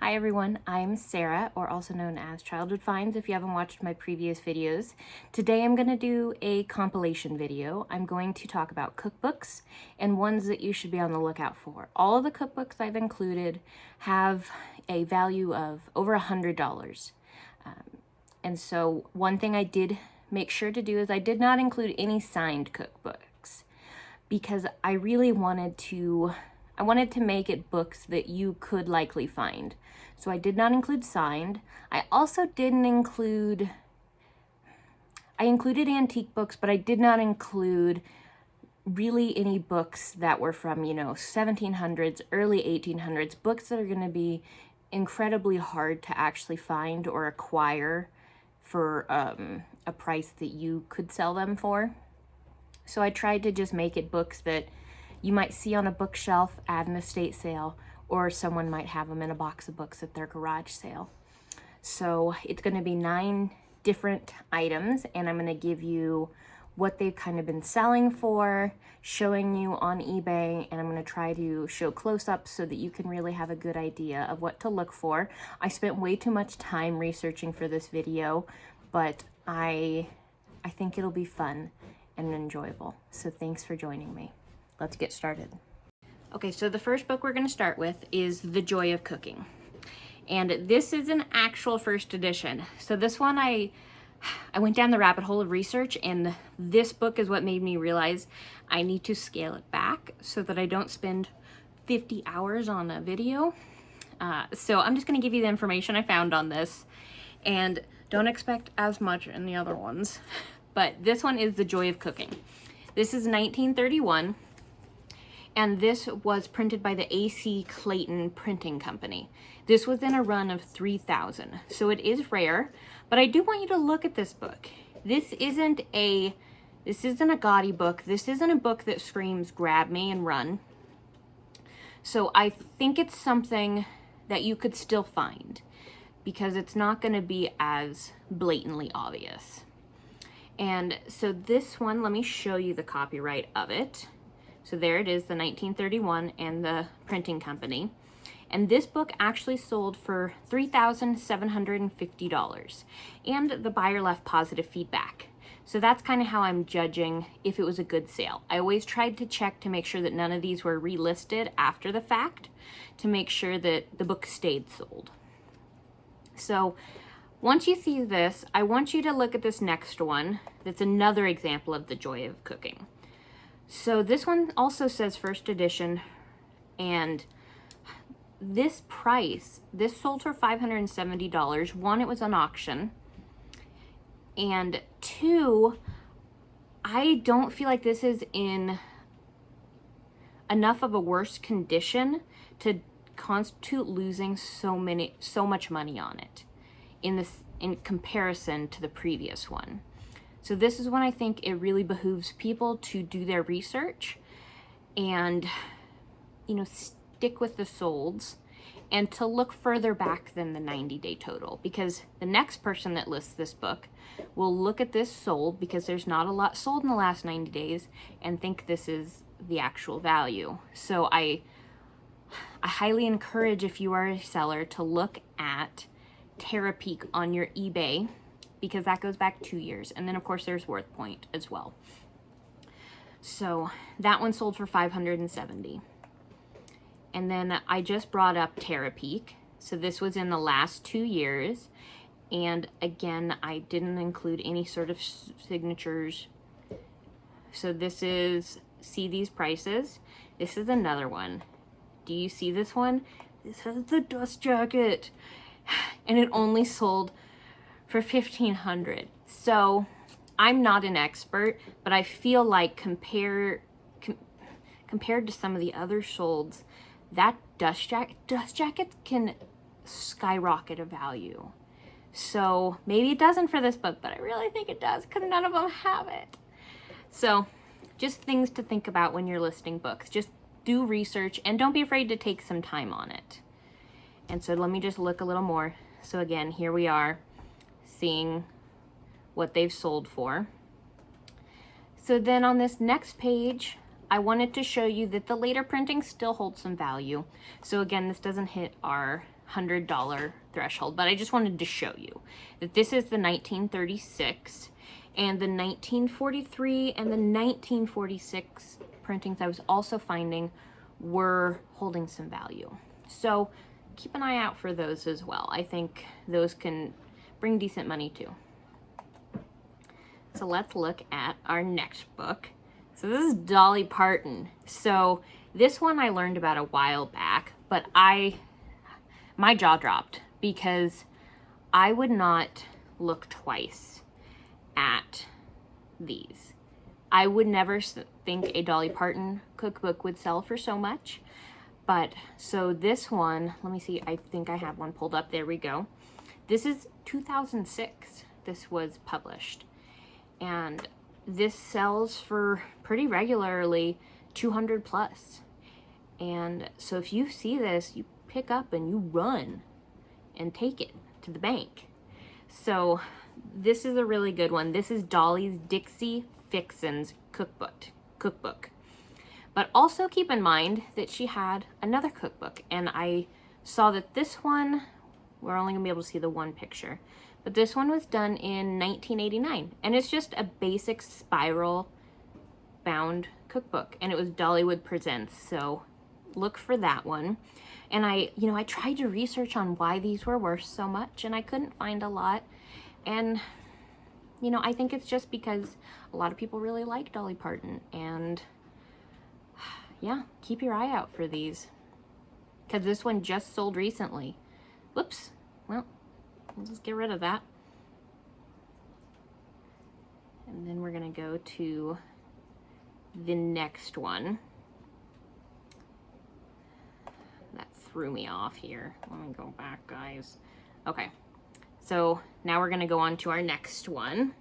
Hi everyone, I'm Sarah, or also known as Childhood Finds if you haven't watched my previous videos. Today I'm going to do a compilation video. I'm going to talk about cookbooks and ones that you should be on the lookout for. All of the cookbooks I've included have a value of over $100. And so one thing I did make sure to do is I did not include any signed cookbooks because I really wanted to make it books that you could likely find. So I did not include signed. I also didn't include, I included antique books, but I did not include really any books that were from, 1700s, early 1800s, books that are going to be incredibly hard to actually find or acquire for a price that you could sell them for. So I tried to just make it books that you might see on a bookshelf at an estate sale, or someone might have them in a box of books at their garage sale. So it's going to be 9 different items, and I'm going to give you what they've kind of been selling for, showing you on eBay, and I'm going to try to show close-ups so that you can really have a good idea of what to look for. I spent way too much time researching for this video, but I think it'll be fun and enjoyable. So thanks for joining me. Let's get started. Okay, so the first book we're going to start with is The Joy of Cooking. And this is an actual first edition. So this one, I went down the rabbit hole of research, and this book is what made me realize I need to scale it back so that I don't spend 50 hours on a video. So I'm just going to give you the information I found on this, and don't expect as much in the other ones. But this one is The Joy of Cooking. This is 1931. And this was printed by the A.C. Clayton Printing Company. This was in a run of 3,000, so it is rare, but I do want you to look at this book. This isn't a gaudy book. This isn't a book that screams, grab me and run. So I think it's something that you could still find because it's not going to be as blatantly obvious. And so this one, let me show you the copyright of it. So there it is, the 1931 and the printing company. And this book actually sold for $3,750. And the buyer left positive feedback. So that's kind of how I'm judging if it was a good sale. I always tried to check to make sure that none of these were relisted after the fact to make sure that the book stayed sold. So once you see this, I want you to look at this next one. That's another example of The Joy of Cooking. So this one also says first edition, and this sold for $570. One, it was on auction, and 2, I don't feel like this is in enough of a worse condition to constitute losing so much money on it in comparison to the previous one. So this is when I think it really behooves people to do their research and, stick with the solds and to look further back than the 90-day total, because the next person that lists this book will look at this sold, because there's not a lot sold in the last 90 days, and think this is the actual value. So I highly encourage, if you are a seller, to look at Tara Peak on your eBay, because that goes back 2 years. And then of course there's Worth Point as well. So that one sold for $570. And then I just brought up Tara Peak. So this was in the last 2 years. And again, I didn't include any sort of signatures. So this is, see these prices? This is another one. Do you see this one? This has the dust jacket. And it only sold for $1,500. So I'm not an expert, but I feel like compared to some of the other solds, that dust jacket can skyrocket a value. So maybe it doesn't for this book, but I really think it does because none of them have it. So just things to think about when you're listing books. Just do research and don't be afraid to take some time on it. And so let me just look a little more. So again, here we are, seeing what they've sold for. So then on this next page, I wanted to show you that the later printing still holds some value. So again, this doesn't hit our $100 threshold, but I just wanted to show you that this is the 1936 and the 1943 and the 1946 printings I was also finding were holding some value. So keep an eye out for those as well. I think those can bring decent money too. So let's look at our next book. So this is Dolly Parton. So this one I learned about a while back, but my jaw dropped because I would not look twice at these. I would never think a Dolly Parton cookbook would sell for so much. But so this one, let me see, I think I have one pulled up. There we go. This is 2006. This was published. And this sells for pretty regularly 200 plus. And so if you see this, you pick up and you run and take it to the bank. So this is a really good one. This is Dolly's Dixie Fixins cookbook. But also keep in mind that she had another cookbook, and I saw that this one, we're only gonna be able to see the one picture, but this one was done in 1989, and it's just a basic spiral bound cookbook, and it was Dollywood Presents, so look for that one. And I tried to research on why these were worth so much, and I couldn't find a lot. And I think it's just because a lot of people really like Dolly Parton, and yeah, keep your eye out for these, because this one just sold recently. Whoops. Well, we'll just get rid of that. And then we're gonna go to the next one. That threw me off here. Let me go back, guys. Okay, so now we're gonna go on to our next one.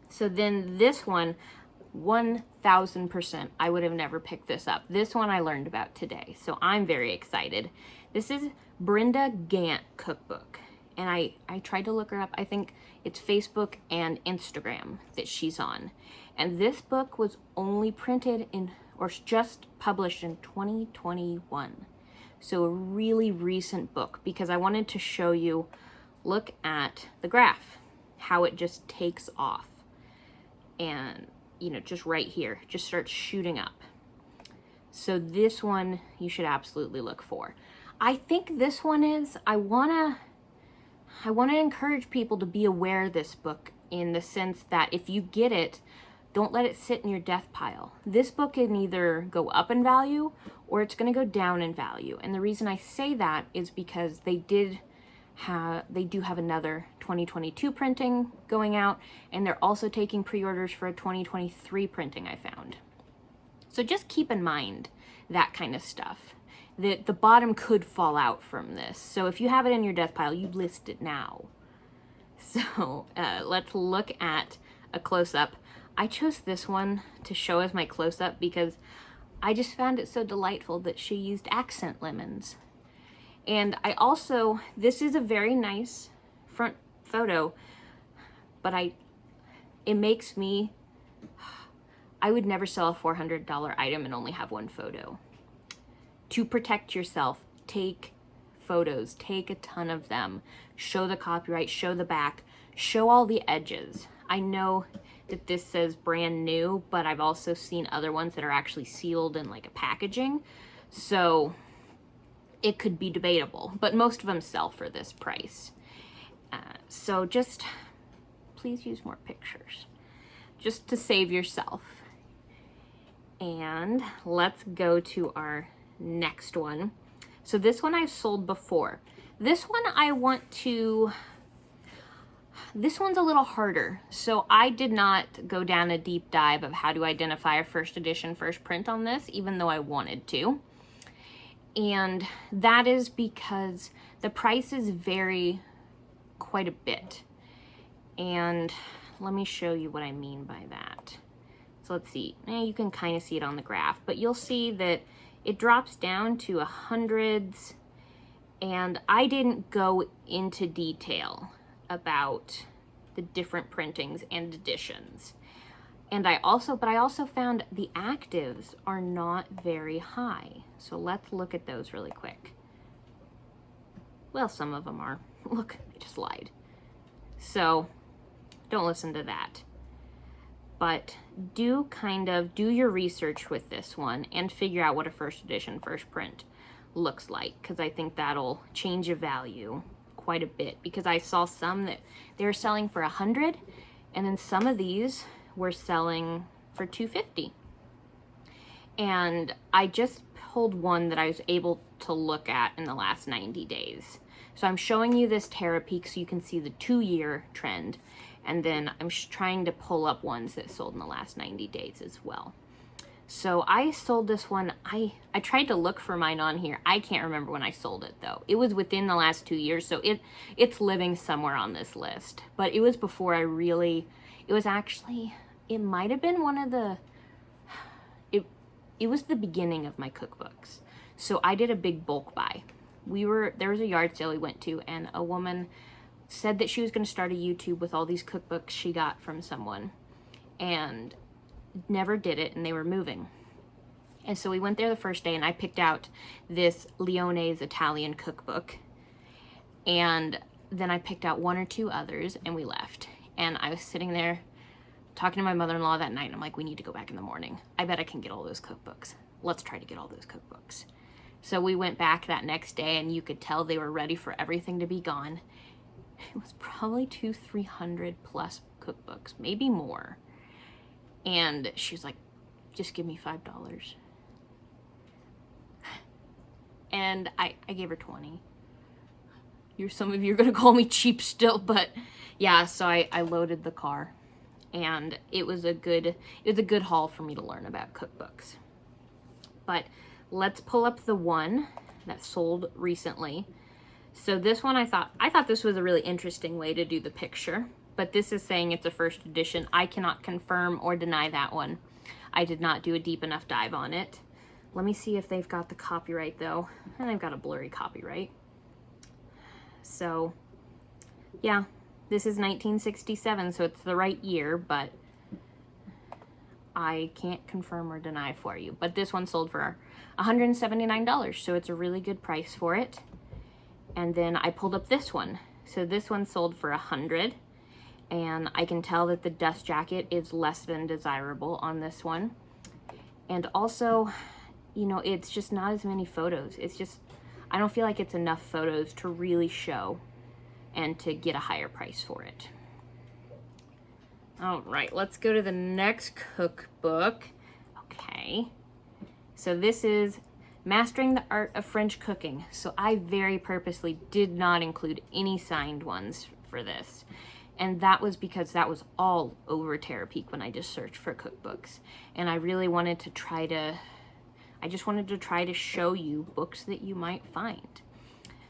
So then this one, 1000%, I would have never picked this up. This one I learned about today, so I'm very excited. This is Brenda Gant cookbook, and I tried to look her up. I think it's Facebook and Instagram that she's on. And this book was only printed in, or just published in 2021. So a really recent book, because I wanted to show you, look at the graph, how it just takes off. And just right here, just starts shooting up. So this one you should absolutely look for. I think this one is, I wanna encourage people to be aware of this book, in the sense that if you get it, don't let it sit in your death pile. This book can either go up in value or it's gonna go down in value. And the reason I say that is because they do have another 2022 printing going out, and they're also taking pre-orders for a 2023 printing, I found. So just keep in mind that kind of stuff. The bottom could fall out from this. So if you have it in your death pile, you list it now. So let's look at a close-up. I chose this one to show as my close-up because I just found it so delightful that she used accent lemons. And I also, this is a very nice front photo, but it makes me, I would never sell a $400 item and only have one photo. To protect yourself, take photos, take a ton of them, show the copyright, show the back, show all the edges. I know that this says brand new, but I've also seen other ones that are actually sealed in like a packaging. So it could be debatable, but most of them sell for this price. So just please use more pictures just to save yourself. And let's go to our next one. So this one I've sold before. This one this one's a little harder. So I did not go down a deep dive of how to identify a first edition first print on this, even though I wanted to. And that is because the prices vary quite a bit. And let me show you what I mean by that. So let's see, you can kind of see it on the graph, but you'll see that it drops down to hundreds, and I didn't go into detail about the different printings and editions. And I also found the actives are not very high. So let's look at those really quick. Well, some of them are. Look, I just lied. So don't listen to that. But do your research with this one and figure out what a first edition, first print looks like, because I think that'll change your value quite a bit, because I saw some that they were selling for $100, and then some of these were selling for $250. And I just pulled one that I was able to look at in the last 90 days. So I'm showing you this Terapeak so you can see the 2-year trend. And then I'm trying to pull up ones that sold in the last 90 days as well. So I sold this one. I tried to look for mine on here. I can't remember when I sold it though. It was within the last 2 years, so it's living somewhere on this list. But it was before it might have been one of the, it was the beginning of my cookbooks. So I did a big bulk buy. There was a yard sale we went to, and a woman said that she was going to start a YouTube with all these cookbooks she got from someone, and never did it, and they were moving. And so we went there the first day, and I picked out this Leone's Italian cookbook, and then I picked out 1 or 2 others, and we left. And I was sitting there talking to my mother-in-law that night, and I'm like, we need to go back in the morning. I bet I can get all those cookbooks. Let's try to get all those cookbooks. So we went back that next day, and you could tell they were ready for everything to be gone. It was probably 200-300 plus cookbooks, maybe more. And she was like, just give me $5. And I gave her 20. Some of you are gonna call me cheap still, but yeah, so I loaded the car, and it was a good haul for me to learn about cookbooks. But let's pull up the one that sold recently. So this one, I thought this was a really interesting way to do the picture, but this is saying it's a first edition. I cannot confirm or deny that one. I did not do a deep enough dive on it. Let me see if they've got the copyright though. And they've got a blurry copyright. So yeah, this is 1967, so it's the right year, but I can't confirm or deny for you. But this one sold for $179, so it's a really good price for it. And then I pulled up this one. So this one sold for $100, and I can tell that the dust jacket is less than desirable on this one. And also, you know, it's just not as many photos. I don't feel like it's enough photos to really show and to get a higher price for it. All right, let's go to the next cookbook. Okay, so this is Mastering the Art of French Cooking. So I very purposely did not include any signed ones for this. And that was because that was all over Terapeak when I just searched for cookbooks. And I really wanted to try to show you books that you might find.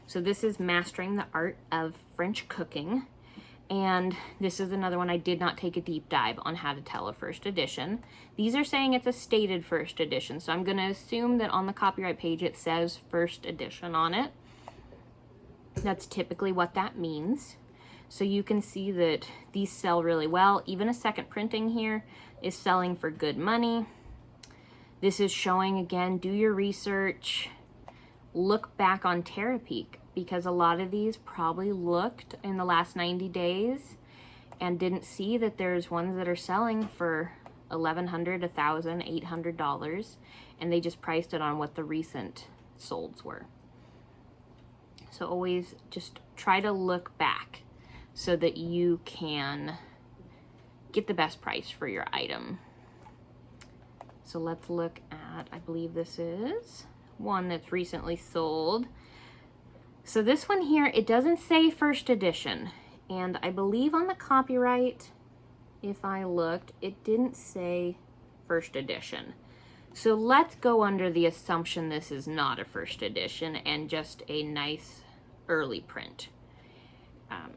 So this is Mastering the Art of French Cooking. And this is another one I did not take a deep dive on how to tell a first edition. These are saying it's a stated first edition, so I'm going to assume that on the copyright page it says first edition on it. That's typically what that means. So you can see that these sell really well. Even a second printing here is selling for good money. This is showing, again, do your research. Look back on Terapeak, because a lot of these probably looked in the last 90 days and didn't see that there's ones that are selling for $1,100, $1,000, $800, and they just priced it on what the recent solds were. So always just try to look back so that you can get the best price for your item. So let's look at, I believe this is one that's recently sold. So this one here, it doesn't say first edition, and I believe on the copyright, if I looked, it didn't say first edition. So let's go under the assumption this is not a first edition and just a nice early print.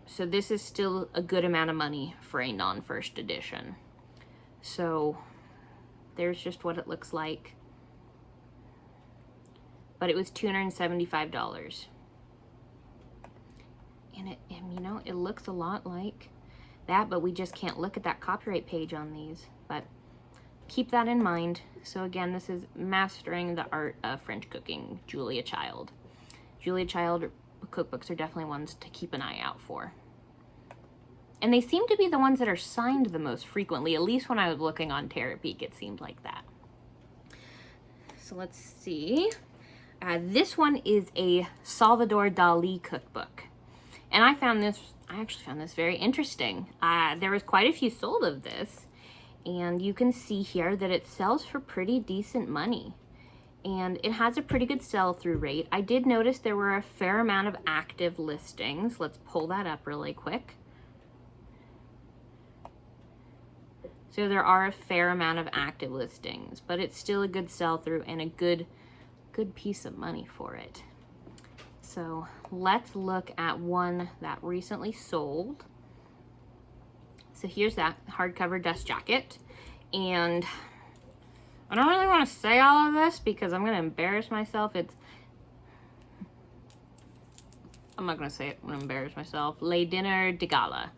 So this is still a good amount of money for a non-first edition. So there's just what it looks like. But it was $275. And you know, it looks a lot like that, but we just can't look at that copyright page on these. but keep that in mind. So again, this is Mastering the Art of French Cooking, Julia Child. Julia Child cookbooks are definitely ones to keep an eye out for. And they seem to be the ones that are signed the most frequently, at least when I was looking on Terapeak, it seemed like that. So let's see. This one is a Salvador Dali cookbook. And I actually found this very interesting. There was quite a few sold of this, and you can see here that it sells for pretty decent money. And it has a pretty good sell-through rate. I did notice there were a fair amount of active listings. Let's pull that up really quick. So there are a fair amount of active listings, but it's still a good sell-through and a good piece of money for it. So let's look at one that recently sold. So here's that hardcover dust jacket. And I don't really want to say all of this because I'm going to embarrass myself. I'm not going to say it. I'm going to embarrass myself. Les Dîners de Gala.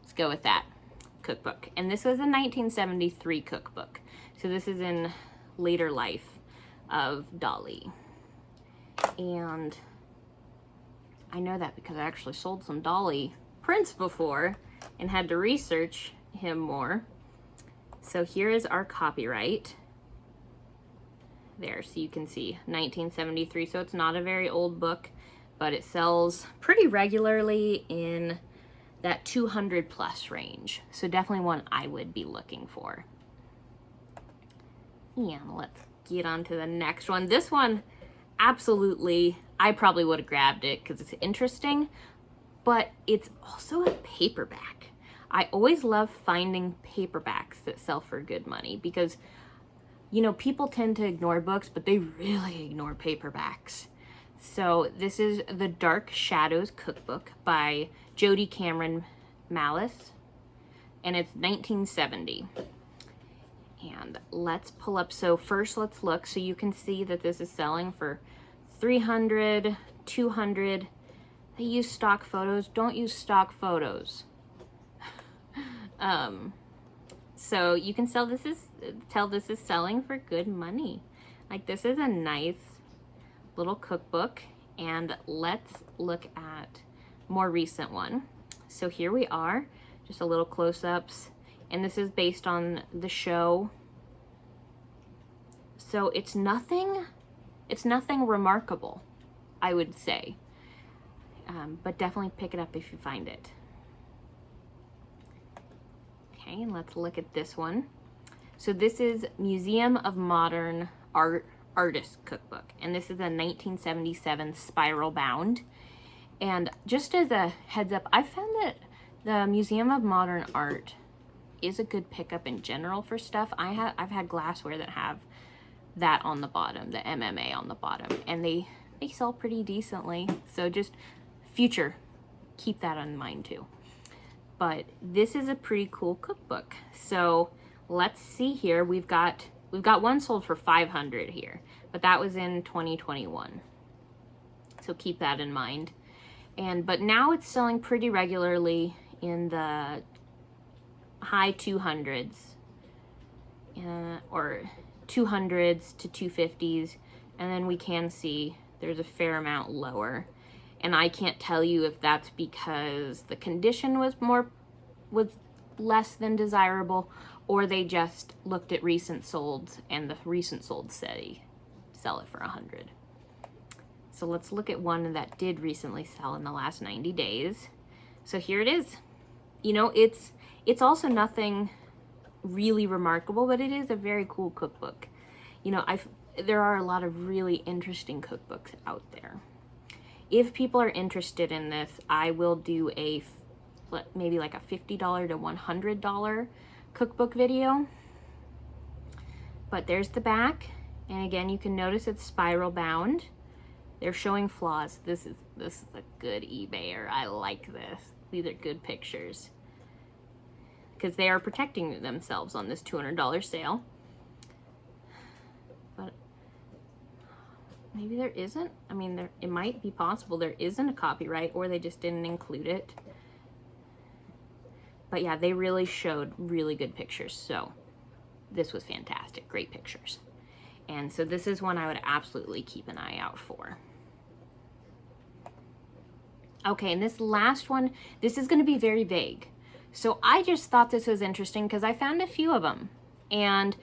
Let's go with that cookbook. And this was a 1973 cookbook. So this is in later life of Dali. And I know that because I actually sold some Dali prints before and had to research him more. So here is our copyright. There, so you can see 1973. So it's not a very old book, but it sells pretty regularly in that 200 plus range. So definitely one I would be looking for. And let's get on to the next one. This one, absolutely, I probably would have grabbed it because it's interesting, but it's also a paperback. I always love finding paperbacks that sell for good money because, you know, people tend to ignore books, but they really ignore paperbacks. So this is The Dark Shadows Cookbook by Jody Cameron Malice, and it's 1970. And let's pull up. So first let's look. So you can see that this is selling for $300, $200. They use stock photos. Don't use stock photos. So you can tell this is selling for good money. Like, this is a nice little cookbook. And let's look at more recent one. So here we are, just a little close-ups. And this is based on the show. So it's nothing remarkable, I would say. But definitely pick it up if you find it. Okay, and let's look at this one. So this is Museum of Modern Artist Cookbook. And this is a 1977 spiral bound. And just as a heads up, I found that the Museum of Modern Art is a good pickup in general for stuff. I've had glassware that have that on the bottom, the MMA on the bottom, and they sell pretty decently. So just future, keep that in mind too. But this is a pretty cool cookbook. So let's see here. We've got one sold for $500 here, but that was in 2021. So keep that in mind. But now it's selling pretty regularly in the high 200s, or 200s to 250s, and then we can see there's a fair amount lower. And I can't tell you if that's because the condition was less than desirable, or they just looked at recent solds and the recent sold said sell it for 100. So let's look at one that did recently sell in the last 90 days. So here it is. You know, it's also nothing really remarkable, but it is a very cool cookbook. You know, there are a lot of really interesting cookbooks out there. If people are interested in this, I will do maybe like a $50 to $100 cookbook video. But there's the back, and again, you can notice it's spiral bound. They're showing flaws. This is a good eBayer. I like this. These are good pictures because they are protecting themselves on this $200 sale. But maybe there isn't. I mean, it might be possible there isn't a copyright, or they just didn't include it. But yeah, they really showed really good pictures. So this was fantastic. Great pictures. And so this is one I would absolutely keep an eye out for. Okay, and this last one, this is going to be very vague. So I just thought this was interesting because I found a few of them. And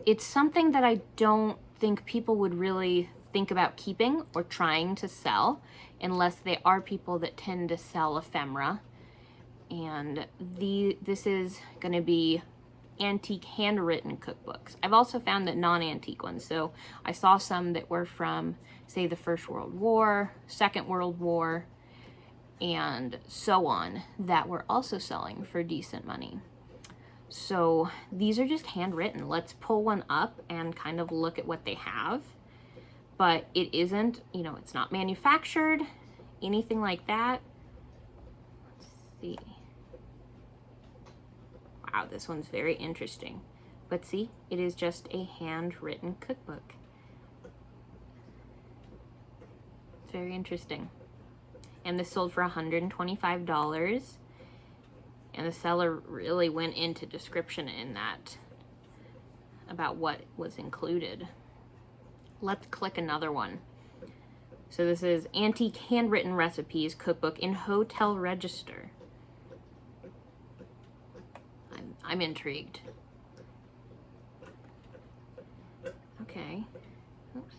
it's something that I don't think people would really think about keeping or trying to sell unless they are people that tend to sell ephemera. And this is going to be antique handwritten cookbooks. I've also found that non-antique ones. So I saw some that were from, say, the First World War, Second World War, and so on, that were also selling for decent money. So these are just handwritten. Let's pull one up and kind of look at what they have. But it isn't, you know, it's not manufactured, anything like that. Let's see. Wow, this one's very interesting. But see, it is just a handwritten cookbook. It's very interesting. And this sold for $125. And the seller really went into description in that about what was included. Let's click another one. So this is Antique Handwritten Recipes Cookbook in Hotel Register. I'm intrigued. Okay. Oops.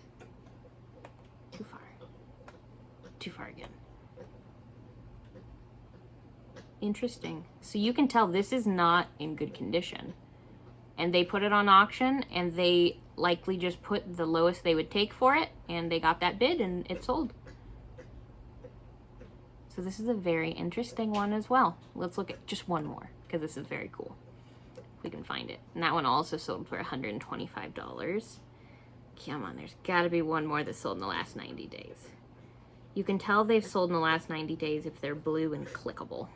Too far. Too far again. Interesting. So you can tell this is not in good condition. And they put it on auction, and they likely just put the lowest they would take for it, and they got that bid and it sold. So this is a very interesting one as well. Let's look at just one more because this is very cool. If we can find it. And that one also sold for $125. Come on, there's got to be one more that sold in the last 90 days. You can tell they've sold in the last 90 days if they're blue and clickable.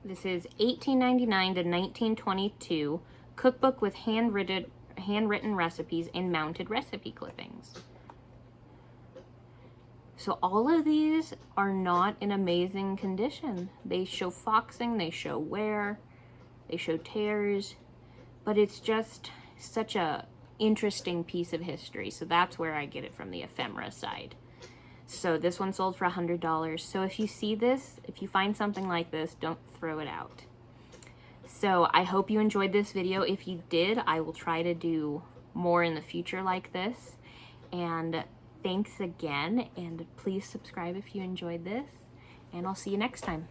This is 1899 to 1922 cookbook with handwritten recipes and mounted recipe clippings. So all of these are not in amazing condition. They show foxing, they show wear, they show tears, but it's just such a interesting piece of history. So that's where I get it from, the ephemera side. So this one sold for $100. So if you see this, if you find something like this, don't throw it out. So I hope you enjoyed this video. If you did, I will try to do more in the future like this. And thanks again, and please subscribe if you enjoyed this, and I'll see you next time.